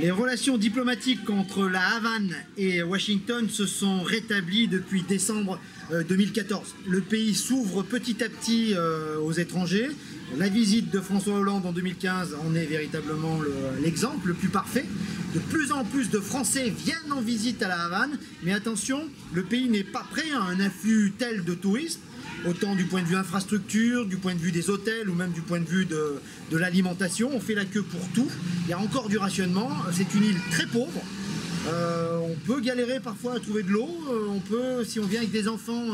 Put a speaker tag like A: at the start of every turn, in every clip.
A: Les relations diplomatiques entre la Havane et Washington se sont rétablies depuis décembre 2014. Le pays s'ouvre petit à petit aux étrangers. La visite de François Hollande en 2015 en est véritablement l'exemple le plus parfait. De plus en plus de Français viennent en visite à la Havane, mais attention, le pays n'est pas prêt à un afflux tel de tourisme, autant du point de vue infrastructure, du point de vue des hôtels ou même du point de vue de l'alimentation. On fait la queue pour tout, il y a encore du rationnement, c'est une île très pauvre. On peut galérer parfois à trouver de l'eau, on peut, si on vient avec des enfants,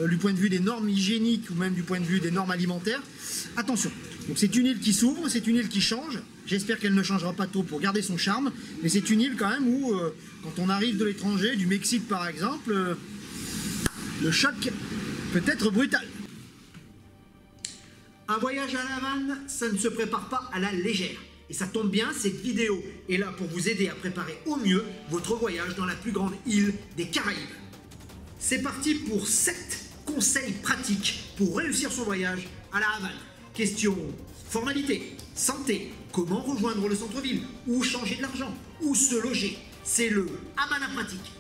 A: du point de vue des normes hygiéniques ou même du point de vue des normes alimentaires, attention. Donc c'est une île qui s'ouvre, c'est une île qui change, j'espère qu'elle ne changera pas tôt pour garder son charme, mais c'est une île quand même où, quand on arrive de l'étranger, du Mexique par exemple, le choc peut être brutal. Un voyage à la Havane, ça ne se prépare pas à la légère. Et ça tombe bien, cette vidéo est là pour vous aider à préparer au mieux votre voyage dans la plus grande île des Caraïbes. C'est parti pour 7 conseils pratiques pour réussir son voyage à la Havane. Question formalité, santé, comment rejoindre le centre-ville, où changer de l'argent, où se loger. C'est le Havana pratique.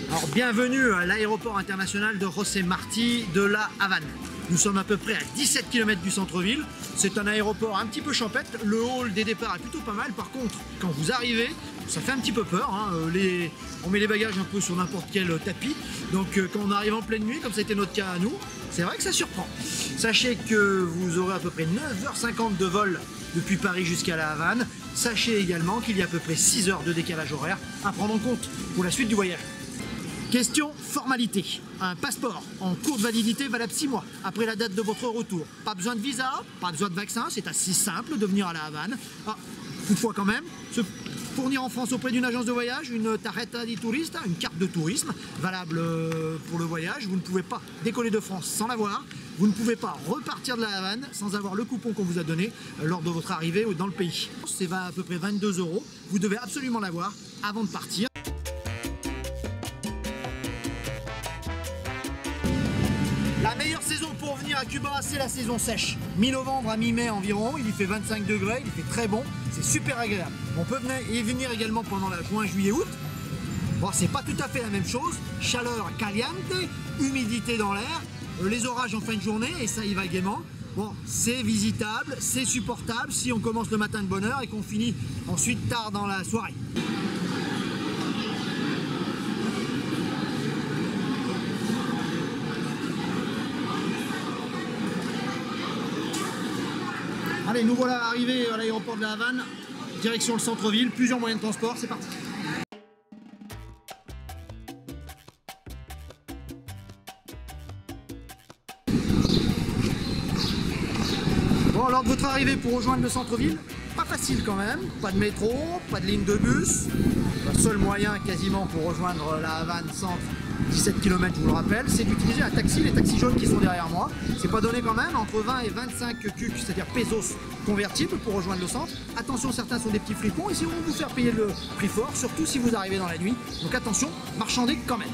A: Alors, bienvenue à l'aéroport international de José Martí de la Havane. Nous sommes à peu près à 17 km du centre-ville. C'est un aéroport un petit peu champêtre. Le hall des départs est plutôt pas mal. Par contre, quand vous arrivez, ça fait un petit peu peur. Hein. On met les bagages un peu sur n'importe quel tapis. Donc quand on arrive en pleine nuit, comme ça a été notre cas à nous, c'est vrai que ça surprend. Sachez que vous aurez à peu près 9h50 de vol depuis Paris jusqu'à la Havane. Sachez également qu'il y a à peu près 6 heures de décalage horaire à prendre en compte pour la suite du voyage. Question formalité. Un passeport en courte validité valable 6 mois après la date de votre retour. Pas besoin de visa, pas besoin de vaccin, c'est assez simple de venir à la Havane. Toutefois quand même, se fournir en France auprès d'une agence de voyage, une tarjeta di turista, une carte de tourisme valable pour le voyage. Vous ne pouvez pas décoller de France sans l'avoir. Vous ne pouvez pas repartir de la Havane sans avoir le coupon qu'on vous a donné lors de votre arrivée dans le pays. C'est à peu près 22 €. Vous devez absolument l'avoir avant de partir. La meilleure saison pour venir à Cuba, c'est la saison sèche. Mi-novembre à mi-mai environ, il y fait 25 degrés, il fait très bon, c'est super agréable. On peut y venir également pendant la juin, juillet, août. Bon, c'est pas tout à fait la même chose. Chaleur caliente, humidité dans l'air, les orages en fin de journée et ça y va gaiement. Bon, c'est visitable, c'est supportable si on commence le matin de bonne heure et qu'on finit ensuite tard dans la soirée. Allez, nous voilà arrivés à l'aéroport de la Havane, direction le centre-ville, plusieurs moyens de transport, c'est parti. Bon, lors de votre arrivée pour rejoindre le centre-ville, pas facile quand même, pas de métro, pas de ligne de bus. Le seul moyen quasiment pour rejoindre la Havane centre, 17 km je vous le rappelle, c'est d'utiliser un taxi, les taxis jaunes qui sont derrière moi. C'est pas donné quand même, entre 20 et 25 cucs, c'est-à-dire pesos convertibles pour rejoindre le centre. Attention, certains sont des petits fripons et si vont vous faire payer le prix fort, surtout si vous arrivez dans la nuit. Donc attention, marchandez quand même.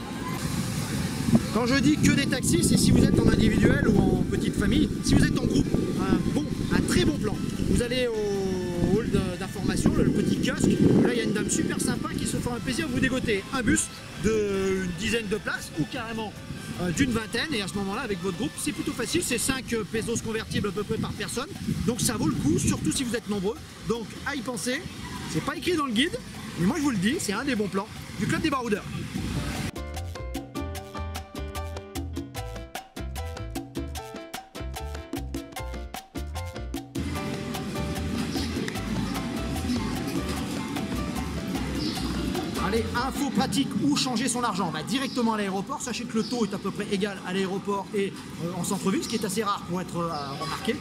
A: Quand je dis que des taxis, c'est si vous êtes en individuel ou en petite famille. Si vous êtes en groupe, un très bon plan. Vous allez au hall d'information, le petit kiosque. Là, il y a une dame super sympa qui se fera un plaisir de vous dégoter un bus d'une dizaine de places ou carrément d'une vingtaine. Et à ce moment-là, avec votre groupe, c'est plutôt facile. C'est 5 pesos convertibles à peu près par personne. Donc ça vaut le coup, surtout si vous êtes nombreux. Donc à y penser. C'est pas écrit dans le guide, mais moi je vous le dis, c'est un des bons plans du Club des Baroudeurs. Allez, info pratique, où changer son argent? On va directement à l'aéroport. Sachez que le taux est à peu près égal à l'aéroport et en centre-ville, ce qui est assez rare pour être remarqué.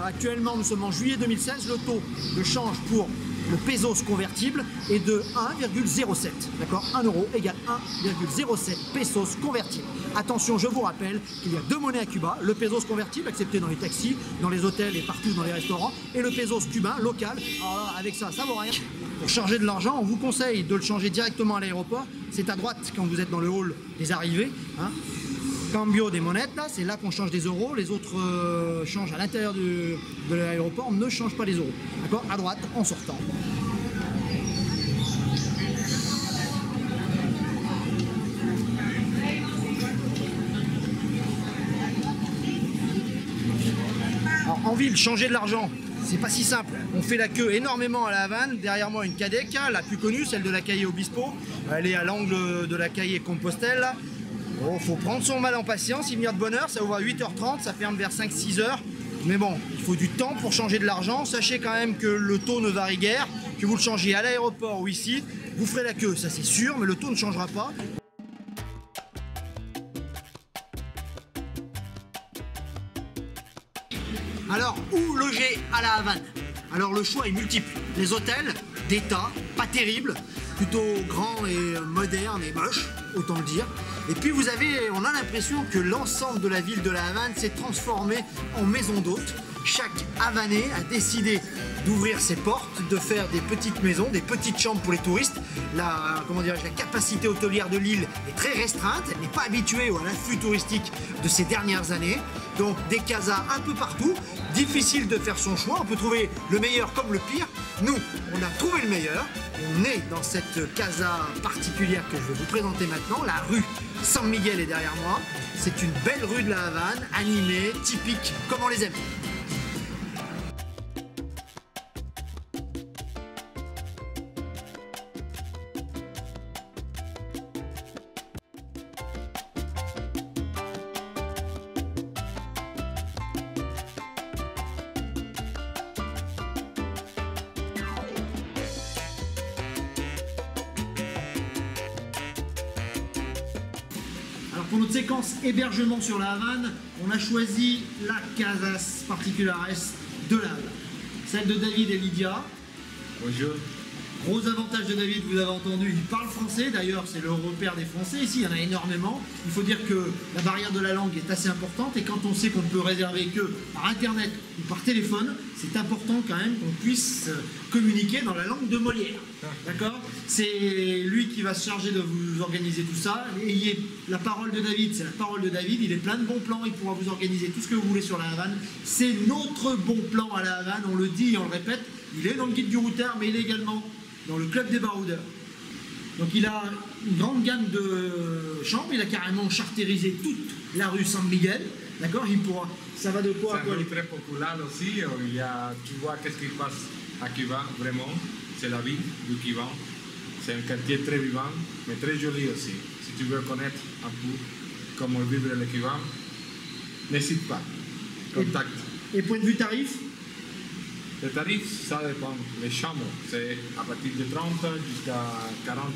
A: Actuellement, nous sommes en juillet 2016. Le taux de change pour le pesos convertible est de 1,07. D'accord, 1 euro égale 1,07 pesos convertibles. Attention, je vous rappelle qu'il y a deux monnaies à Cuba, le pesos convertible accepté dans les taxis, dans les hôtels et partout dans les restaurants, et le pesos cubain local. Alors là, avec ça, ça vaut rien. Pour changer de l'argent, on vous conseille de le changer directement à l'aéroport. C'est à droite quand vous êtes dans le hall des arrivées. Hein. Cambio des monettes, là, c'est là qu'on change des euros. Les autres changent à l'intérieur de l'aéroport, ne changent pas les euros. D'accord, à droite, en sortant. Alors, en ville, changer de l'argent, c'est pas si simple. On fait la queue énormément à la Havane. Derrière moi, une Cadec, la plus connue, celle de la Calle Obispo. Elle est à l'angle de la Calle Compostelle. Bon, faut prendre son mal en patience, y venir de bonne heure, ça ouvre à 8h30, ça ferme vers 5-6h. Mais bon, il faut du temps pour changer de l'argent. Sachez quand même que le taux ne varie guère, que vous le changez à l'aéroport ou ici, vous ferez la queue, ça c'est sûr, mais le taux ne changera pas. Alors, où loger à la Havane? Alors le choix est multiple. Les hôtels d'État, pas terribles, plutôt grands et modernes et moches, autant le dire. Et puis on a l'impression que l'ensemble de la ville de la Havane s'est transformé en maison d'hôtes. Chaque Havanais a décidé d'ouvrir ses portes, de faire des petites maisons, des petites chambres pour les touristes. La capacité hôtelière de l'île est très restreinte, elle n'est pas habituée à l'afflux touristique de ces dernières années. Donc des casas un peu partout, difficile de faire son choix, on peut trouver le meilleur comme le pire. Nous, on a trouvé le meilleur, on est dans cette casa particulière que je vais vous présenter maintenant, la rue San Miguel est derrière moi. C'est une belle rue de la Havane, animée, typique, comme on les aime. Alors pour notre séquence hébergement sur la Havane, on a choisi la Casas Particulares de la Havane. Celle de David et Lydia.
B: Bonjour.
A: Gros avantage de David, vous avez entendu, il parle français, d'ailleurs c'est le repère des Français, ici il y en a énormément. Il faut dire que la barrière de la langue est assez importante et quand on sait qu'on ne peut réserver que par internet ou par téléphone, c'est important quand même qu'on puisse communiquer dans la langue de Molière. D'accord? C'est lui qui va se charger de vous organiser tout ça. Ayez la parole de David, c'est la parole de David, il est plein de bons plans, il pourra vous organiser tout ce que vous voulez sur la Havane. C'est notre bon plan à la Havane, on le dit et on le répète, il est dans le guide du routard mais il est également dans le club des baroudeurs. Donc il a une grande gamme de chambres, il a carrément charterisé toute la rue San Miguel, d'accord? Il pourra, ça va de quoi à quoi?
B: C'est très populaire aussi, tu vois qu'est-ce qui passe à Cuba, vraiment, c'est la vie du Cuba. C'est un quartier très vivant, mais très joli aussi. Si tu veux connaître un peu comment vivre le Cuba, n'hésite pas, contacte.
A: Et point de vue tarif?
B: Les tarifs, ça dépend. Les chambres, c'est à partir de 30 jusqu'à 40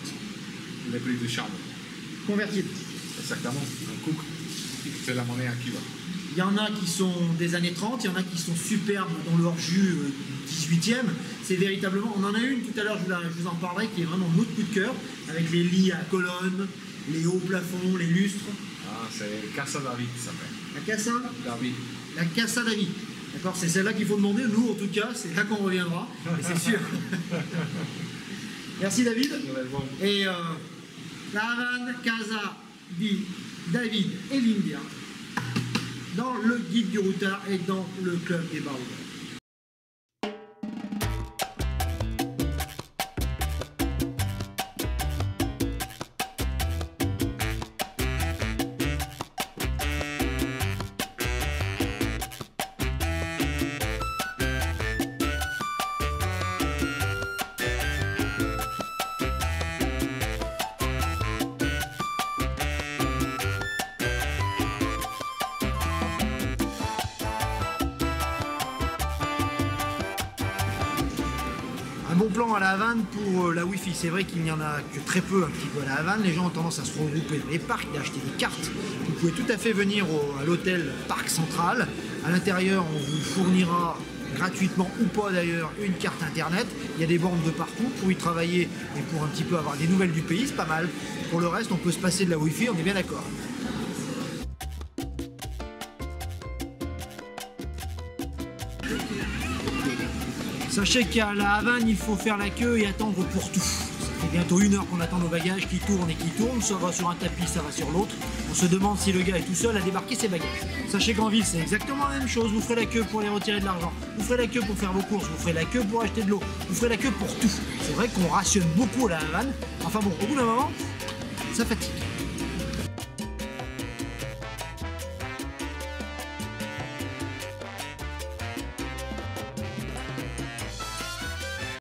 B: le prix de chambre.
A: Convertible.
B: Exactement. Un cook, c'est la monnaie à Cuba.
A: Il y en a qui sont des années 30, il y en a qui sont superbes dans leur jus 18e. C'est véritablement, on en a une tout à l'heure, je vous en parlerai, qui est vraiment notre coup de cœur, avec les lits à colonnes, les hauts plafonds, les lustres.
B: Ah, c'est Casa David, ça s'appelle.
A: La Casa
B: David.
A: La Casa David. D'accord, c'est celle-là qu'il faut demander. Nous, en tout cas, c'est là qu'on reviendra, et c'est sûr. Merci David. Et la Havane, Casa di David et Lydia, dans le guide du routard et dans le club des baroudeurs. Un bon plan à la Havane pour la Wi-Fi. C'est vrai qu'il n'y en a que très peu un petit peu à la Havane. Les gens ont tendance à se regrouper dans les parcs, d'acheter des cartes. Vous pouvez tout à fait venir à l'hôtel Parc Central. À l'intérieur, on vous fournira gratuitement ou pas d'ailleurs une carte internet. Il y a des bornes de partout pour y travailler et pour un petit peu avoir des nouvelles du pays, c'est pas mal. Pour le reste, on peut se passer de la Wi-Fi, on est bien d'accord. Sachez qu'à la Havane, il faut faire la queue et attendre pour tout. Ça fait bientôt 1 heure qu'on attend nos bagages qui tournent et qui tournent. Ça va sur un tapis, ça va sur l'autre. On se demande si le gars est tout seul à débarquer ses bagages. Sachez qu'en ville, c'est exactement la même chose. Vous ferez la queue pour aller retirer de l'argent. Vous ferez la queue pour faire vos courses. Vous ferez la queue pour acheter de l'eau. Vous ferez la queue pour tout. C'est vrai qu'on rationne beaucoup à la Havane. Enfin bon, au bout d'un moment, ça fatigue.